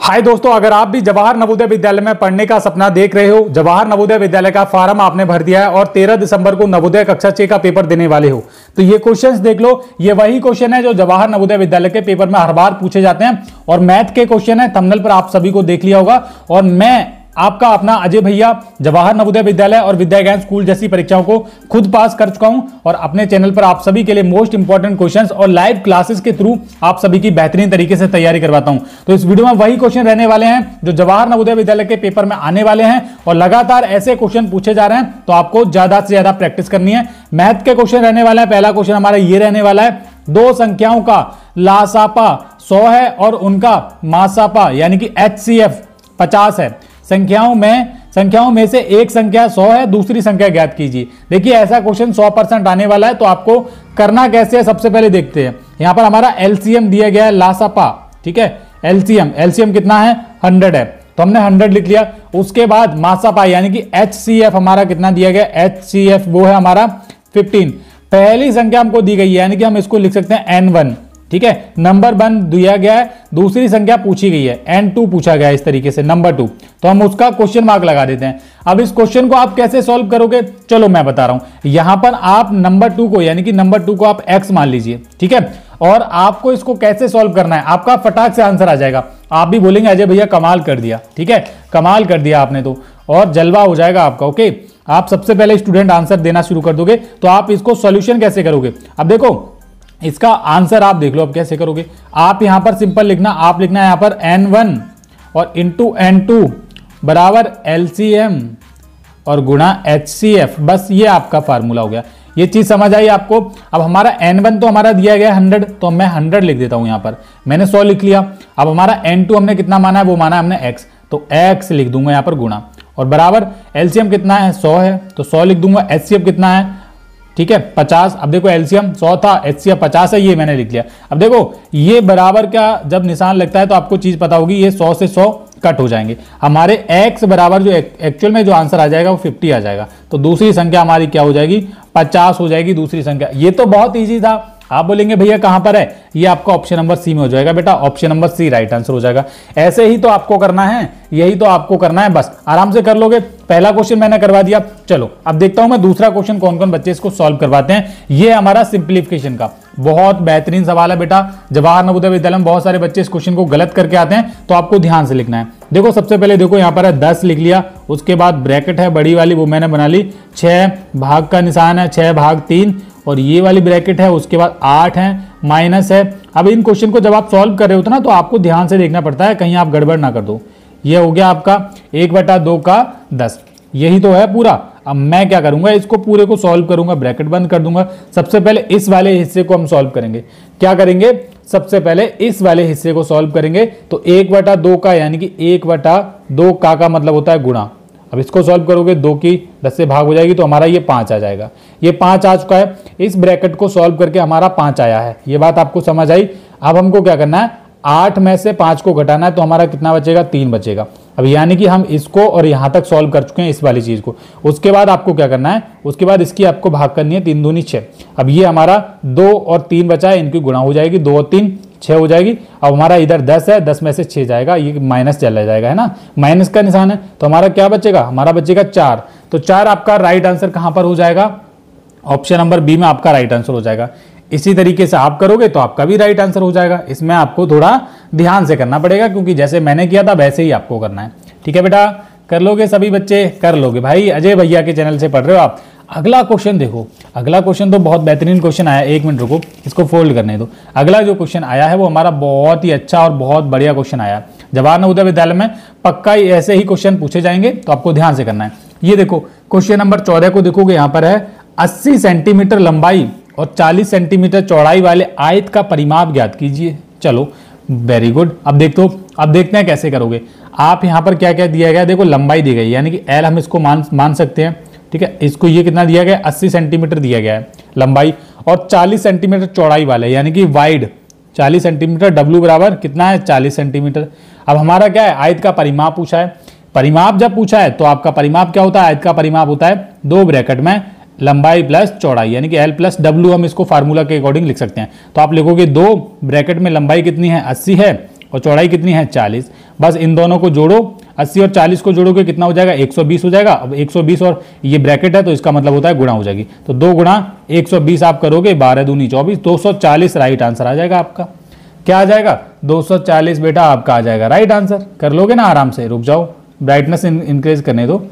हाय दोस्तों, अगर आप भी जवाहर नवोदय विद्यालय में पढ़ने का सपना देख रहे हो, जवाहर नवोदय विद्यालय का फॉर्म आपने भर दिया है और 13 दिसंबर को नवोदय कक्षा 6 का पेपर देने वाले हो, तो ये क्वेश्चंस देख लो। ये वही क्वेश्चन है जो जवाहर नवोदय विद्यालय के पेपर में हर बार पूछे जाते हैं और मैथ के क्वेश्चन है। थंबनेल पर आप सभी को देख लिया होगा। और मैं आपका अपना अजय भैया जवाहर नवोदय विद्यालय और विद्या ज्ञान स्कूल जैसी परीक्षाओं को खुद पास कर चुका हूं और अपने चैनल पर आप सभी के लिए मोस्ट इंपॉर्टेंट क्वेश्चंस और लाइव क्लासेस के थ्रू आप सभी की बेहतरीन तरीके से तैयारी करवाता हूं। तो इस वीडियो में वही क्वेश्चन रहने वाले हैं जो जवाहर नवोदय विद्यालय के पेपर में आने वाले हैं और लगातार ऐसे क्वेश्चन पूछे जा रहे हैं, तो आपको ज्यादा से ज्यादा प्रैक्टिस करनी है। मैथ के क्वेश्चन रहने वाला है। पहला क्वेश्चन हमारा ये रहने वाला है, दो संख्याओं का लासापा 100 है और उनका मासापा यानी कि HCF 50 है। संख्याओं में से एक संख्या 100 है, दूसरी संख्या ज्ञात कीजिए। देखिए ऐसा क्वेश्चन 100% आने वाला है, तो आपको करना कैसे है सबसे पहले देखते हैं। यहां पर हमारा LCM दिया गया है लासापा, ठीक है। LCM कितना है, 100 है, तो हमने 100 लिख लिया। उसके बाद मासापा यानी कि HCF हमारा कितना दिया गया, HCF वो है हमारा 15। पहली संख्या हमको दी गई है यानी कि हम इसको लिख सकते हैं N1, ठीक है। नंबर 1 दिया गया है, दूसरी संख्या पूछी गई है N2 पूछा गया है, इस तरीके से नंबर 2, तो हम उसका क्वेश्चन मार्क लगा देते हैं। अब इस क्वेश्चन को आप कैसे सॉल्व करोगे, चलो मैं बता रहा हूं। यहां पर आप नंबर 2 को यानी कि नंबर 2 को आप X मान लीजिए, ठीक है। और आपको इसको कैसे सॉल्व करना है, आपका फटाक से आंसर आ जाएगा। आप भी बोलेंगे अजय भैया कमाल कर दिया, ठीक है, कमाल कर दिया आपने तो, और जलवा हो जाएगा आपका। ओके, आप सबसे पहले स्टूडेंट आंसर देना शुरू कर दोगे, तो आप इसको सॉल्यूशन कैसे करोगे। अब देखो इसका आंसर आप देख लो, अब कैसे करोगे। आप यहां पर सिंपल लिखना, आप लिखना है यहां पर N1 और इंटू N2 बराबर LCM और गुणा HCF, बस ये आपका फार्मूला हो गया। ये चीज समझ आई आपको। अब हमारा N1 तो हमारा दिया गया 100, तो मैं 100 लिख देता हूं यहां पर, मैंने 100 लिख लिया। अब हमारा N2 हमने कितना माना है, वो माना है हमने X, तो X लिख दूंगा यहां पर गुणा, और बराबर LCM कितना है, 100 है, तो 100 लिख दूंगा। HCF कितना है, ठीक है, 50। अब देखो LCM 100 था, HCF 50 है, ये मैंने लिख लिया। अब देखो ये बराबर का जब निशान लगता है तो आपको चीज पता होगी, ये 100 से 100 कट हो जाएंगे। हमारे X बराबर जो एक्चुअल में जो आंसर आ जाएगा वो 50 आ जाएगा, तो दूसरी संख्या हमारी क्या हो जाएगी, 50 हो जाएगी दूसरी संख्या। ये तो बहुत ईजी था। आप बोलेंगे भैया कहां पर है, ये आपका ऑप्शन नंबर सी में हो जाएगा बेटा, option number C right answer हो जाएगा। ऐसे ही तो आपको करना है, यही तो आपको करना है, बस आराम से कर लोगे। पहला क्वेश्चन मैंने करवा दिया। चलो अब देखता हूं मैं दूसरा क्वेश्चन कौन कौन बच्चे इसको सॉल्व करवाते हैं। ये हमारा सिंप्लीफिकेशन का बहुत बेहतरीन सवाल है बेटा। जवाहर नवोदय विद्यालय में बहुत सारे बच्चे इस क्वेश्चन को गलत करके आते हैं, तो आपको ध्यान से लिखना है। देखो सबसे पहले देखो यहाँ पर है 10 लिख लिया, उसके बाद ब्रैकेट है बड़ी वाली वो मैंने बना ली, 6 भाग का निशान है, 6 भाग 3, और ये वाली ब्रैकेट है, उसके बाद 8 है, माइनस है। अब इन क्वेश्चन को जब आप सॉल्व कर रहे हो ना, तो आपको ध्यान से देखना पड़ता है कहीं आप गड़बड़ ना कर दो। ये हो गया आपका 1/2 का 10, यही तो है पूरा। अब मैं क्या करूंगा, इसको पूरे को सॉल्व करूंगा, ब्रैकेट बंद कर दूंगा। सबसे पहले इस वाले हिस्से को हम सॉल्व करेंगे। क्या करेंगे, सबसे पहले इस वाले हिस्से को सॉल्व करेंगे। तो 1/2 का यानी कि 1/2 का मतलब होता है गुणा। अब इसको सॉल्व करोगे, 2 की 10 से भाग हो जाएगी, तो हमारा ये 5 आ जाएगा। ये 5 आ चुका है। इस ब्रैकेट को सॉल्व करके हमारा 5 आया है। ये बात आपको समझ आई। अब हमको क्या करना है, 8 में से 5 को घटाना है, तो हमारा कितना बचेगा, 3 बचेगा। अब यानी कि हम इसको और यहां तक सॉल्व कर चुके हैं इस वाली चीज को। उसके बाद आपको क्या करना है, उसके बाद इसकी आपको भाग करनी है, 3 दूनी 6। अब ये हमारा 2 और 3 बचा है, इनकी गुणा हो जाएगी, 2 और 3 6 हो जाएगी। अब हमारा इधर 10 है, 10 में से 6 जाएगा, ये माइनस चला जाएगा, है ना, माइनस का निशान है, तो हमारा क्या बचेगा, हमारा बचेगा 4। तो 4 आपका राइट आंसर कहां पर हो जाएगा, ऑप्शन नंबर बी में आपका राइट आंसर हो जाएगा। इसी तरीके से आप करोगे तो आपका भी राइट आंसर हो जाएगा। इसमें आपको थोड़ा ध्यान से करना पड़ेगा, क्योंकि जैसे मैंने किया था वैसे ही आपको करना है। ठीक है बेटा, कर लोगे सभी बच्चे, कर लोगे भाई। अजय भैया के चैनल से पढ़ रहे हो आप। अगला क्वेश्चन देखो, अगला क्वेश्चन तो बहुत बेहतरीन क्वेश्चन आया। 1 मिनट रुको, इसको फोल्ड करने दो। अगला जो क्वेश्चन आया है वो हमारा बहुत ही अच्छा और बहुत बढ़िया क्वेश्चन आया। जवाहर नवोदय विद्यालय में पक्का ऐसे ही क्वेश्चन पूछे जाएंगे, तो आपको ध्यान से करना है। ये देखो क्वेश्चन नंबर 14 को देखोगे, यहाँ पर है 80 सेंटीमीटर लंबाई और 40 सेंटीमीटर चौड़ाई वाले आयत का परिमाप ज्ञात कीजिए। चलो वेरी गुड। अब देखते हैं कैसे करोगे। आप यहाँ पर क्या क्या दिया गया, देखो लंबाई दी गई यानी कि L हम इसको मान सकते हैं, ठीक है। इसको ये कितना दिया गया, 80 सेंटीमीटर दिया गया है लंबाई, और 40 सेंटीमीटर चौड़ाई वाले यानी कि वाइड 40 सेंटीमीटर, W बराबर कितना है, 40 सेंटीमीटर। अब हमारा क्या है, आयत का परिमाप पूछा है। परिमाप जब पूछा है तो आपका परिमाप क्या होता है, आयत का परिमाप होता है 2 ब्रैकेट में लंबाई प्लस चौड़ाई यानी कि L प्लस W, हम इसको फार्मूला के अकॉर्डिंग लिख सकते हैं। तो आप लिखोगे 2 ब्रैकेट में लंबाई कितनी है, 80 है, और चौड़ाई कितनी है 40। बस इन दोनों को जोड़ो, 80 और 40 को जोड़ोगे कितना हो जाएगा 120 हो जाएगा। अब 120 और ये ब्रैकेट है तो इसका मतलब होता है गुणा हो जाएगी, तो 2 गुणा 120 आप करोगे, 12 दूनी 24, 240 राइट आंसर आ जाएगा आपका। क्या आ जाएगा 240 बेटा आपका आ जाएगा राइट आंसर। कर लोगे ना आराम से, रुक जाओ, ब्राइटनेस इंक्रीज करने दो,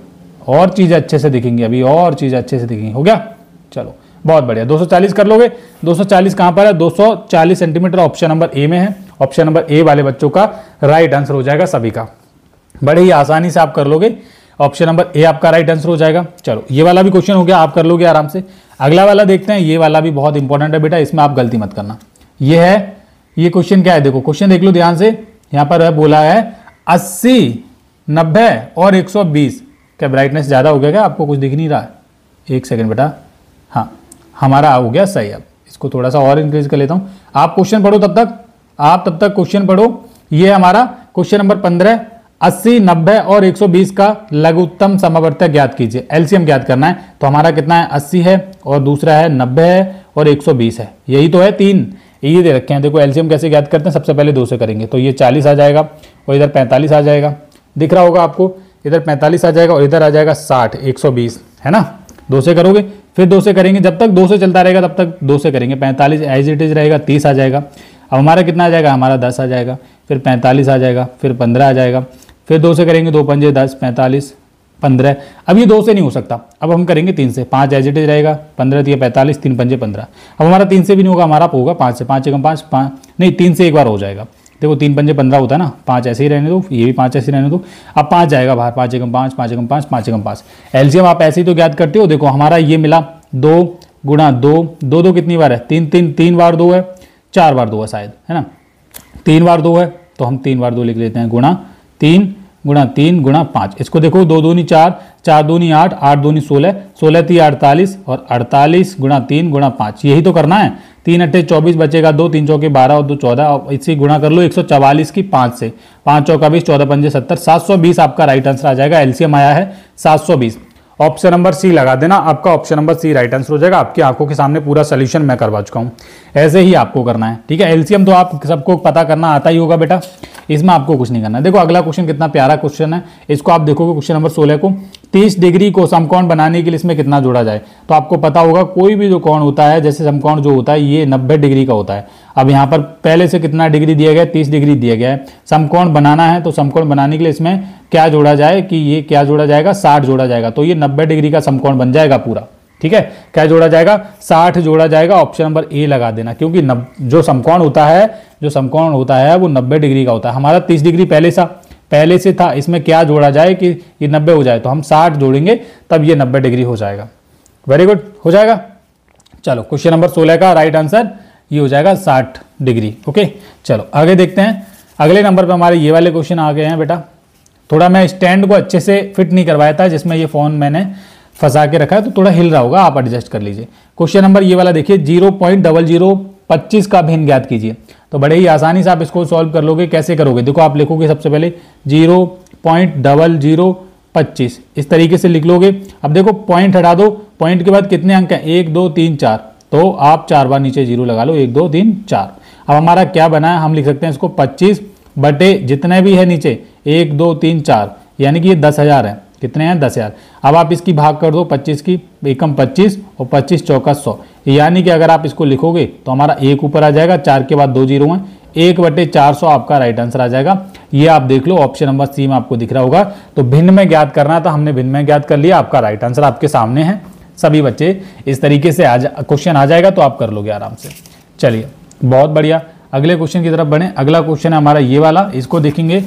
और चीज़ें अच्छे से दिखेंगी अभी, और चीज़ें अच्छे से दिखेंगी। हो गया, चलो बहुत बढ़िया, 240 कर लोगे। 240 कहाँ पर है 240 सेंटीमीटर ऑप्शन नंबर ए में है। ऑप्शन नंबर ए वाले बच्चों का राइट आंसर हो जाएगा सभी का, बड़े ही आसानी से आप कर लोगे। ऑप्शन नंबर ए आपका राइट आंसर हो जाएगा। चलो ये वाला भी क्वेश्चन हो गया, आप कर लोगे आराम से। अगला वाला देखते हैं, ये वाला भी बहुत इंपॉर्टेंट है बेटा, इसमें आप गलती मत करना। ये है, ये क्वेश्चन क्या है देखो, क्वेश्चन देख लो ध्यान से। यहाँ पर बोला है 80, 90 और 120। क्या ब्राइटनेस ज़्यादा हो गया क्या, आपको कुछ दिख नहीं रहा है? एक सेकेंड बेटा, हाँ हमारा हो गया सही। अब इसको थोड़ा सा और इंक्रीज कर लेता हूँ, आप क्वेश्चन पढ़ो तब तक, आप तब तक क्वेश्चन पढ़ो। ये हमारा क्वेश्चन नंबर 15, 80, 90 और 120 का लघुत्तम समवर्तक ज्ञात कीजिए। एलसीएम ज्ञात करना है, तो हमारा कितना है 80 है और दूसरा है 90 है और 120 है, यही तो है 3, ये दे रखे हैं। देखो एलसीएम कैसे ज्ञात करते हैं, सबसे पहले 2 से करेंगे तो ये 40 आ जाएगा और इधर 45 आ जाएगा, दिख रहा होगा आपको, इधर 45 आ जाएगा और इधर आ जाएगा 60, 120 है ना। 2 से करोगे, फिर 2 से करेंगे, जब तक 2 से चलता रहेगा तब तक 2 से करेंगे। 45 एज इट इज रहेगा, 30 आ जाएगा। अब हमारा कितना आ जाएगा, हमारा 10 आ जाएगा, फिर 45 आ जाएगा, फिर 15 आ जाएगा, फिर 2 से करेंगे, 2 पंजे 10, 45, 15। अब ये 2 से नहीं हो सकता, अब हम करेंगे 3 से। 5 एज इट इज रहेगा, 15 दिए 45, 3 पंजे 15। अब हमारा 3 से भी नहीं होगा, हमारा होगा 5 से। 5 एकम 5, 5 नहीं 3 से एक बार हो जाएगा। देखो 3 पंजे 15 होता है ना, 5 ऐसे ही रहने दो, ये भी 5 ऐसे रहने दो। अब 5 जाएगा बाहर, 5 एकम 5, 5 एकम 5, 5 एकम 5। एलसीएम आप ऐसे ही तो ज्ञात करते हो। देखो हमारा ये मिला 2 गुणा 2, 2 2 कितनी बार है 3 3, 3 बार 2 है, 4 बार 2 है शायद, है ना। 3 बार 2 है तो हम 3 बार 2 लिख लेते हैं, गुणा 3 गुणा 3 गुणा 5। इसको देखो 2 दूनी 4, 4 दूनी 8, 8 दूनी 16, 16 3 48 और 48 गुणा 3 गुणा 5, यही तो करना है। 3 अट्ठे 24 बचेगा 2, 3 चौके 12 और 2 14, और इसी गुणा कर लो 144 की 5 से, 5 चौका 20, 14 पंजे 70, 720 आपका राइट आंसर आ जाएगा। एलसीएम आया है 720। ऑप्शन नंबर सी लगा देना, आपका option number C right answer हो जाएगा। आपकी आंखों के सामने पूरा सोल्यूशन मैं करवा चुका हूं, ऐसे ही आपको करना है, ठीक है। एलसीएम तो आप सबको पता करना आता ही होगा बेटा, इसमें आपको कुछ नहीं करना है। देखो अगला क्वेश्चन कितना प्यारा क्वेश्चन है, इसको आप देखोगे क्वेश्चन नंबर 16 को, 30 डिग्री को समकोण बनाने के लिए इसमें कितना जोड़ा जाए। तो आपको पता होगा कोई भी जो कोण होता है, जैसे समकोण जो होता है ये 90 डिग्री का होता है। अब यहाँ पर पहले से कितना डिग्री दिया गया है, 30 डिग्री दिया गया है। समकोण बनाना है तो समकोण बनाने के लिए इसमें क्या जोड़ा जाए, कि ये क्या जोड़ा जाएगा 60 जोड़ा जाएगा, तो ये 90 डिग्री का समकोण बन जाएगा पूरा, ठीक है। क्या जोड़ा जाएगा 60 जोड़ा जाएगा। ऑप्शन नंबर ए लगा देना, क्योंकि जो समकोण होता है वो 90 डिग्री का होता है। हमारा 30 डिग्री पहले से था, इसमें क्या जोड़ा जाए कि ये 90 हो जाए, तो हम 60 जोड़ेंगे तब ये 90 डिग्री हो जाएगा। वेरी गुड, हो जाएगा। चलो क्वेश्चन नंबर 16 का राइट आंसर ये हो जाएगा 60 डिग्री। ओके चलो आगे देखते हैं। अगले नंबर पे हमारे ये वाले क्वेश्चन आ गए हैं बेटा। थोड़ा मैं स्टैंड को अच्छे से फिट नहीं करवाया था, जिसमें ये फोन मैंने फंसा के रखा है तो थोड़ा हिल रहा होगा, आप एडजस्ट कर लीजिए। क्वेश्चन नंबर ये वाला देखिए, 0.0025 का भिन्न ज्ञात कीजिए। तो बड़े ही आसानी से आप इसको सॉल्व कर लोगे। कैसे करोगे, देखो आप लिखोगे सबसे पहले 0.0025 इस तरीके से लिख लोगे। अब देखो पॉइंट हटा दो, पॉइंट के बाद कितने अंक हैं 1 2 3 4, तो आप 4 बार नीचे 0 लगा लो, 1 2 3 4। अब हमारा क्या बना है, हम लिख सकते हैं इसको 25 बटे जितने भी है नीचे 1 2 3 4, यानी कि ये 10,000 है। कितने हैं 10,000। अब आप इसकी भाग कर दो 25 की, एकम 25 और 25 चौका 100, यानी कि अगर आप इसको लिखोगे तो हमारा 1 ऊपर आ जाएगा, 4 के बाद 2 जीरो हैं, 1/400 आपका राइट आंसर आ जाएगा। ये आप देख लो ऑप्शन नंबर सी में आपको दिख रहा होगा। तो भिन्न में ज्ञात करना था, हमने भिन्न में ज्ञात कर लिया, आपका राइट आंसर आपके सामने है। सभी बच्चे इस तरीके से क्वेश्चन आ जाएगा तो आप कर लोगे आराम से। चलिए बहुत बढ़िया, अगले क्वेश्चन की तरफ बढ़े। अगला क्वेश्चन है हमारा ये वाला, इसको देखेंगे।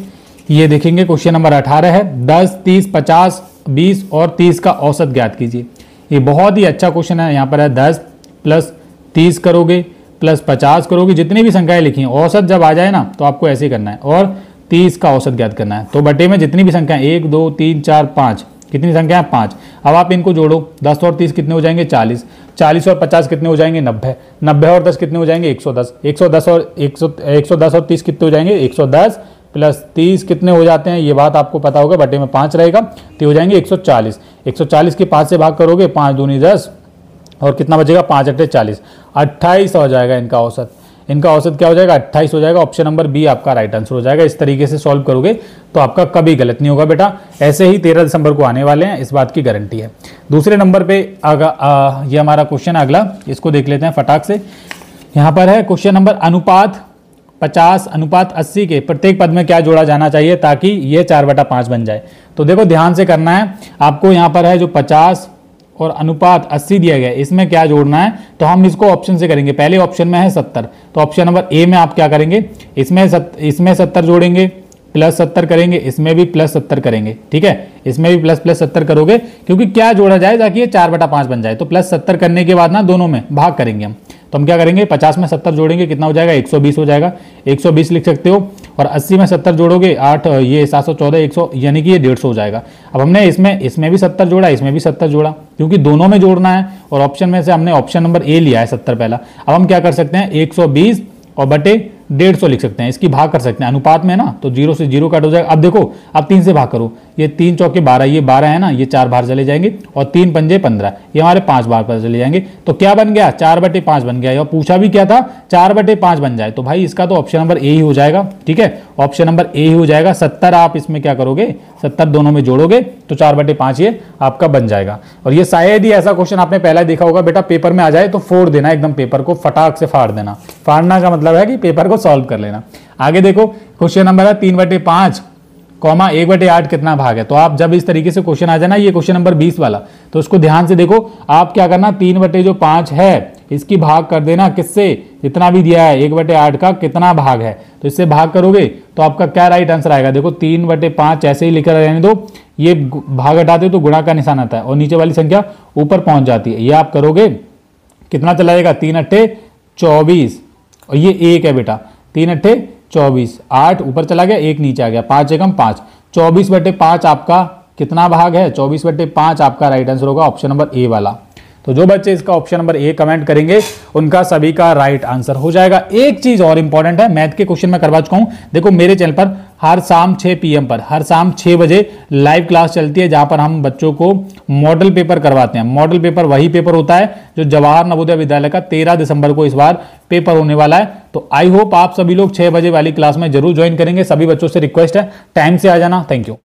ये देखेंगे क्वेश्चन नंबर 18 है, 10 30 50 20 और 30 का औसत ज्ञात कीजिए। ये बहुत ही अच्छा क्वेश्चन है। यहाँ पर है 10 + 30 करोगे + 50 करोगे, जितनी भी संख्याएं लिखी हैं औसत जब आ जाए ना तो आपको ऐसे ही करना है, और 30 का औसत ज्ञात करना है। तो बटे में जितनी भी संख्याएं 1 2 3 4 5, कितनी संख्या है 5। अब आप इनको जोड़ो, 10 और 30 कितने हो जाएंगे 40, 40 और 50 कितने हो जाएंगे 90, 90 और 10 कितने हो जाएंगे 110, 110 और 30 कितने हो जाएंगे 110 + 30 कितने हो जाते हैं, ये बात आपको पता होगा, बटे में 5 रहेगा तो हो जाएंगे 140। 140 के 5 से भाग करोगे, 5 दूनी 10 और कितना बचेगा 5 अट्ठे 40, 28 हो जाएगा इनका औसत। इनका औसत क्या हो जाएगा 28 हो जाएगा। ऑप्शन नंबर बी आपका राइट आंसर हो जाएगा। इस तरीके से सॉल्व करोगे तो आपका कभी गलत नहीं होगा बेटा। ऐसे ही 13 दिसंबर को आने वाले हैं, इस बात की गारंटी है। दूसरे नंबर पे ये हमारा क्वेश्चन है अगला, इसको देख लेते हैं फटाक से। यहाँ पर है क्वेश्चन नंबर अनुपात 50 अनुपात 80 के प्रत्येक पद में क्या जोड़ा जाना चाहिए ताकि ये 4/5 बन जाए। तो देखो ध्यान से करना है आपको। यहाँ पर है जो 50 और अनुपात 80 दिया गया है, इसमें क्या जोड़ना है, तो हम इसको ऑप्शन से करेंगे। पहले ऑप्शन में है 70, तो ऑप्शन नंबर ए में आप क्या करेंगे, इसमें 70 जोड़ेंगे, प्लस 70 करेंगे, इसमें भी प्लस 70 करेंगे, ठीक है, इसमें भी प्लस 70 करोगे, क्योंकि क्या जोड़ा जाए ताकि ये 4/5 बन जाए। तो प्लस 70 करने के बाद ना दोनों में भाग करेंगे हम। तो हम क्या करेंगे, 50 में 70 जोड़ेंगे, कितना हो जाएगा 120 हो जाएगा, 120 लिख सकते हो। और 80 में 70 जोड़ोगे 8 ये 714 100 यानी कि ये 150 हो जाएगा। अब हमने इसमें भी 70 जोड़ा, इसमें भी 70 जोड़ा, क्योंकि दोनों में जोड़ना है और ऑप्शन में से हमने ऑप्शन नंबर ए लिया है 70 पहला। अब हम क्या कर सकते हैं 120 और बटे 150 लिख सकते हैं, इसकी भाग कर सकते हैं अनुपात में ना, तो 0 से 0 कट हो जाएगा। अब देखो अब 3 से भाग करो, ये 3 चौके 12, ये 12 है ना, ये 4 बाहर चले जाएंगे और 3 पंजे 15, ये हमारे 5 बार पर चले जाएंगे। तो क्या बन गया 4/5 बन गया। और पूछा भी क्या था 4/5 बन जाए, तो भाई इसका तो ऑप्शन नंबर ए ही हो जाएगा, ठीक है, ऑप्शन नंबर ए ही हो जाएगा। 70 आप इसमें क्या करोगे 70 दोनों में जोड़ोगे तो 4/5 ये आपका बन जाएगा। और ये शायद ही ऐसा क्वेश्चन आपने पहला देखा होगा बेटा, पेपर में आ जाए तो फोड़ देना एकदम, पेपर को फटाक से फाड़ देना। फाड़ना का मतलब है कि पेपर को सॉल्व कर लेना। आगे देखो क्वेश्चन नंबर है 3/5 कॉमा 1/8 कितना भाग है। तो आप जब इस तरीके से क्वेश्चन आ जाना, ये क्वेश्चन नंबर 20 वाला, तो उसको ध्यान से देखो। आप क्या करना 3/5 है इसकी भाग कर देना किससे, जितना भी दिया है 1/8 का कितना भाग है, तो इससे भाग करोगे तो आपका क्या राइट आंसर आएगा। देखो 3/5 ऐसे ही लिखकर रहने दो, ये भाग हटाते हो तो गुणा का निशान आता है और नीचे वाली संख्या ऊपर पहुंच जाती है। ये आप करोगे कितना चला जाएगा 3 अट्ठे 24 और ये 1 है बेटा, 3 अट्ठे 24, 8 ऊपर चला गया, 1 नीचे आ गया, 5 एकम 5, 24/5 आपका कितना भाग है, 24/5 आपका राइट आंसर होगा ऑप्शन नंबर ए वाला। तो जो बच्चे इसका ऑप्शन नंबर ए कमेंट करेंगे उनका सभी का राइट आंसर हो जाएगा। एक चीज और इंपॉर्टेंट है, मैथ के क्वेश्चन मैं करवा चुका हूं। देखो मेरे चैनल पर हर शाम 6 PM पर, हर शाम 6 बजे लाइव क्लास चलती है, जहां पर हम बच्चों को मॉडल पेपर करवाते हैं। मॉडल पेपर वही पेपर होता है जो जवाहर नवोदय विद्यालय का 13 दिसंबर को इस बार पेपर होने वाला है। तो आई होप आप सभी लोग 6 बजे वाली क्लास में जरूर ज्वाइन करेंगे। सभी बच्चों से रिक्वेस्ट है टाइम से आ जाना। Thank you.